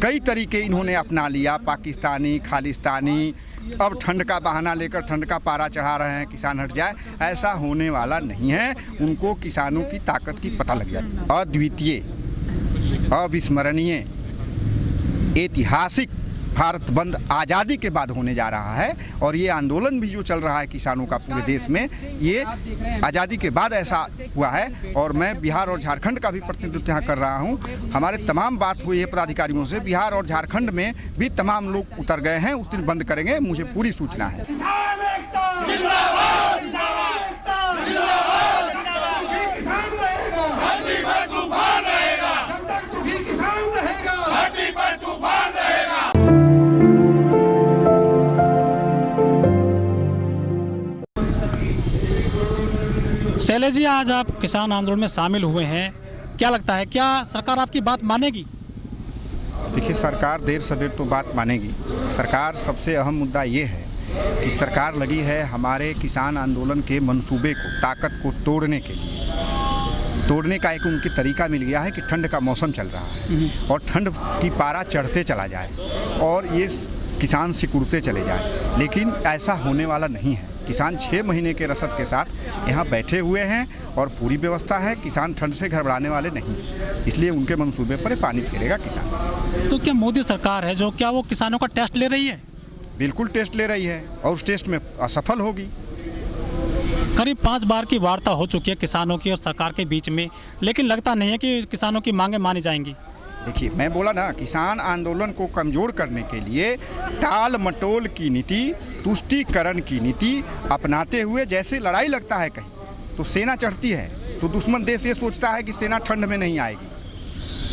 कई तरीके इन्होंने अपना लिया, पाकिस्तानी, खालिस्तानी, अब ठंड का बहाना लेकर ठंड का पारा चढ़ा रहे हैं, किसान हट जाए। ऐसा होने वाला नहीं है। उनको किसानों की ताकत की पता लग जाए। अद्वितीय, अविस्मरणीय, ऐतिहासिक भारत बंद आज़ादी के बाद होने जा रहा है। और ये आंदोलन भी जो चल रहा है किसानों का पूरे देश में, ये आज़ादी के बाद ऐसा हुआ है। और मैं बिहार और झारखंड का भी प्रतिनिधित्व यहाँ कर रहा हूँ। हमारे तमाम बात हुई है पदाधिकारियों से, बिहार और झारखंड में भी तमाम लोग उतर गए हैं। उस दिन बंद करेंगे, मुझे पूरी सूचना है। शैलेश जी, आज आप किसान आंदोलन में शामिल हुए हैं, क्या लगता है क्या सरकार आपकी बात मानेगी? देखिए, सरकार देर सवेर तो बात मानेगी। सरकार, सबसे अहम मुद्दा ये है कि सरकार लगी है हमारे किसान आंदोलन के मंसूबे को, ताकत को तोड़ने के लिए। तोड़ने का एक उनकी तरीका मिल गया है कि ठंड का मौसम चल रहा है और ठंड की पारा चढ़ते चला जाए और ये किसान सिकुड़ते चले जाए। लेकिन ऐसा होने वाला नहीं है। किसान 6 महीने के रसद के साथ यहाँ बैठे हुए हैं और पूरी व्यवस्था है। किसान ठंड से घबराने वाले नहीं, इसलिए उनके मंसूबे पर पानी फेरेगा किसान। तो क्या मोदी सरकार है जो, क्या वो किसानों का टेस्ट ले रही है? बिल्कुल टेस्ट ले रही है और उस टेस्ट में असफल होगी। करीब 5 बार की वार्ता हो चुकी है किसानों की और सरकार के बीच में, लेकिन लगता नहीं है कि किसानों की मांगें मानी जाएंगी। देखिए, मैं बोला ना, किसान आंदोलन को कमज़ोर करने के लिए टाल मटोल की नीति, तुष्टीकरण की नीति अपनाते हुए, जैसे लड़ाई लगता है कहीं तो सेना चढ़ती है, तो दुश्मन देश ये सोचता है कि सेना ठंड में नहीं आएगी,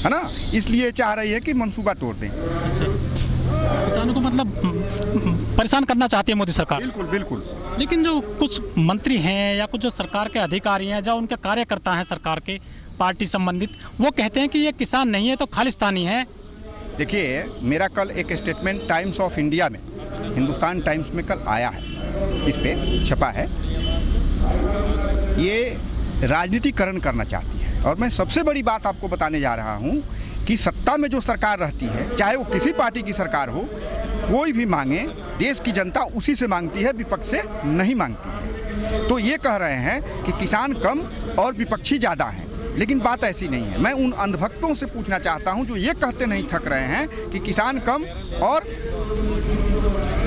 है ना, इसलिए चाह रही है कि मंसूबा तोड़ दें। अच्छा, किसानों को मतलब परेशान करना चाहती है मोदी सरकार? बिल्कुल बिल्कुल। लेकिन जो कुछ मंत्री हैं या कुछ जो सरकार के अधिकारी हैं, जो उनके कार्यकर्ता हैं सरकार के पार्टी संबंधित, वो कहते हैं कि ये किसान नहीं है तो खालिस्तानी है। देखिए, मेरा कल एक स्टेटमेंट टाइम्स ऑफ इंडिया में, हिंदुस्तान टाइम्स में कल आया है, इस पे छपा है। ये राजनीतिकरण करना चाहती है। और मैं सबसे बड़ी बात आपको बताने जा रहा हूँ कि सत्ता में जो सरकार रहती है, चाहे वो किसी पार्टी की सरकार हो, कोई भी मांगे, देश की जनता उसी से मांगती है, विपक्ष से नहीं मांगती है। तो ये कह रहे हैं कि किसान कम और विपक्षी ज़्यादा हैं, लेकिन बात ऐसी नहीं है। मैं उन अंधभक्तों से पूछना चाहता हूं जो ये कहते नहीं थक रहे हैं कि किसान कम और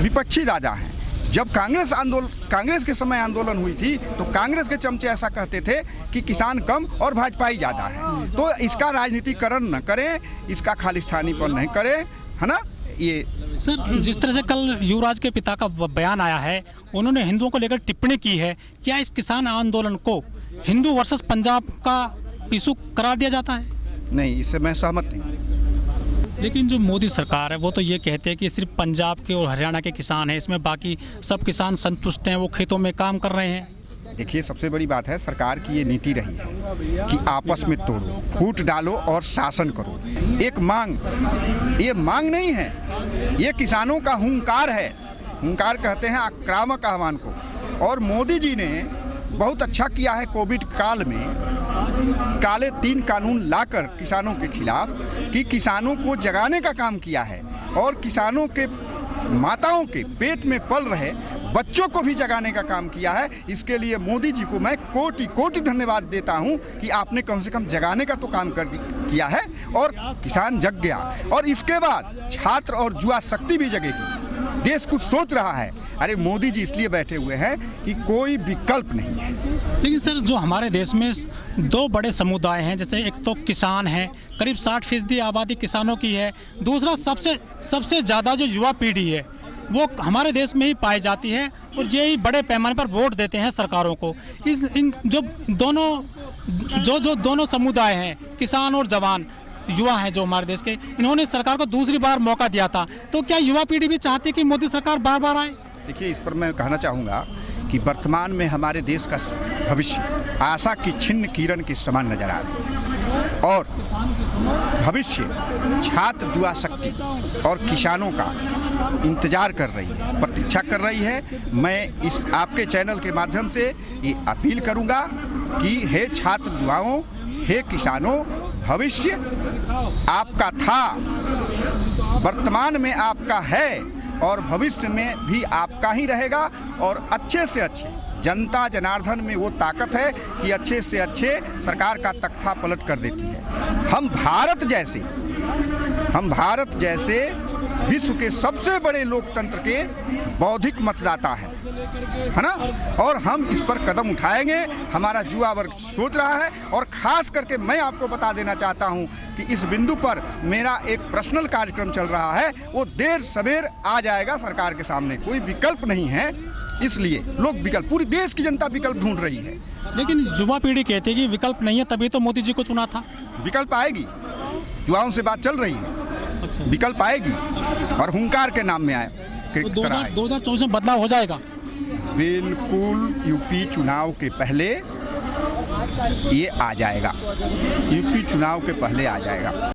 विपक्षी ज़्यादा हैं। जब कांग्रेस के समय आंदोलन हुई थी तो कांग्रेस के चमचे ऐसा कहते थे कि किसान कम और भाजपाई ज़्यादा है। तो इसका राजनीतिकरण न करें, इसका खालिस्तानीपन नहीं करें, है ना। ये सर, जिस तरह से कल युवराज के पिता का बयान आया है, उन्होंने हिंदुओं को लेकर टिप्पणी की है, क्या इस किसान आंदोलन को हिंदू वर्सेस पंजाब का इशू करार दिया जाता है? नहीं, इससे मैं सहमत नहीं। लेकिन जो मोदी सरकार है वो तो ये कहते हैं कि सिर्फ पंजाब के और हरियाणा के किसान हैं, इसमें बाकी सब किसान संतुष्ट हैं, वो खेतों में काम कर रहे हैं। देखिए, सबसे बड़ी बात है, सरकार की ये नीति रही है कि आपस में तोड़ो, फूट डालो और शासन करो। एक मांग, ये मांग नहीं है, ये किसानों का हुंकार है। हुंकार कहते हैं आक्रामक आह्वान को। और मोदी जी ने बहुत अच्छा किया है कोविड काल में, काले 3 कानून लाकर किसानों के खिलाफ, कि किसानों को जगाने का काम किया है और किसानों के माताओं के पेट में पल रहे बच्चों को भी जगाने का काम किया है। इसके लिए मोदी जी को मैं कोटि कोटि धन्यवाद देता हूं कि आपने कम से कम जगाने का तो काम किया है और किसान जग गया। और इसके बाद छात्र और युवा शक्ति भी जगेगी। देश कुछ सोच रहा है। अरे, मोदी जी इसलिए बैठे हुए हैं कि कोई विकल्प नहीं है। लेकिन सर, जो हमारे देश में 2 बड़े समुदाय हैं, जैसे एक तो किसान है, करीब 60% आबादी किसानों की है। दूसरा सबसे ज़्यादा जो युवा पीढ़ी है वो हमारे देश में ही पाई जाती है और ये ही बड़े पैमाने पर वोट देते हैं सरकारों को। इन जो दोनों समुदाय हैं, किसान और जवान, युवा हैं जो हमारे देश के, इन्होंने सरकार को दूसरी बार मौका दिया था। तो क्या युवा पीढ़ी भी चाहती है कि मोदी सरकार बार बार आए? देखिए, इस पर मैं कहना चाहूँगा कि वर्तमान में हमारे देश का भविष्य आशा की छिन्न किरण के समान नजर आ रही है और भविष्य छात्र युवा शक्ति और किसानों का इंतजार कर रही है, प्रतीक्षा कर रही है। मैं इस आपके चैनल के माध्यम से ये अपील करूँगा कि हे छात्र युवाओं, हे किसानों, भविष्य आपका था, वर्तमान में आपका है और भविष्य में भी आपका ही रहेगा। और अच्छे से अच्छे जनता जनार्दन में वो ताकत है कि अच्छे से अच्छे सरकार का तख्ता पलट कर देती है। हम भारत जैसे विश्व के सबसे बड़े लोकतंत्र के बौद्धिक मतदाता है ना, और हम इस पर कदम उठाएंगे। हमारा युवा वर्ग सोच रहा है, और खास करके मैं आपको बता देना चाहता हूं कि इस बिंदु पर मेरा एक पर्सनल कार्यक्रम चल रहा है, वो देर सवेर आ जाएगा सरकार के सामने। कोई विकल्प नहीं है, इसलिए लोग विकल्प, पूरी देश की जनता विकल्प ढूंढ रही है। लेकिन युवा पीढ़ी कहती है कि विकल्प नहीं है, तभी तो मोदी जी को चुना था। विकल्प आएगी, युवाओं से बात चल रही है। अच्छा, विकल्प आएगी और हुंकार के नाम में आए। तो 2024 में बदलाव हो जाएगा बिल्कुल। यूपी चुनाव के पहले ये आ जाएगा, यूपी चुनाव के पहले आ जाएगा।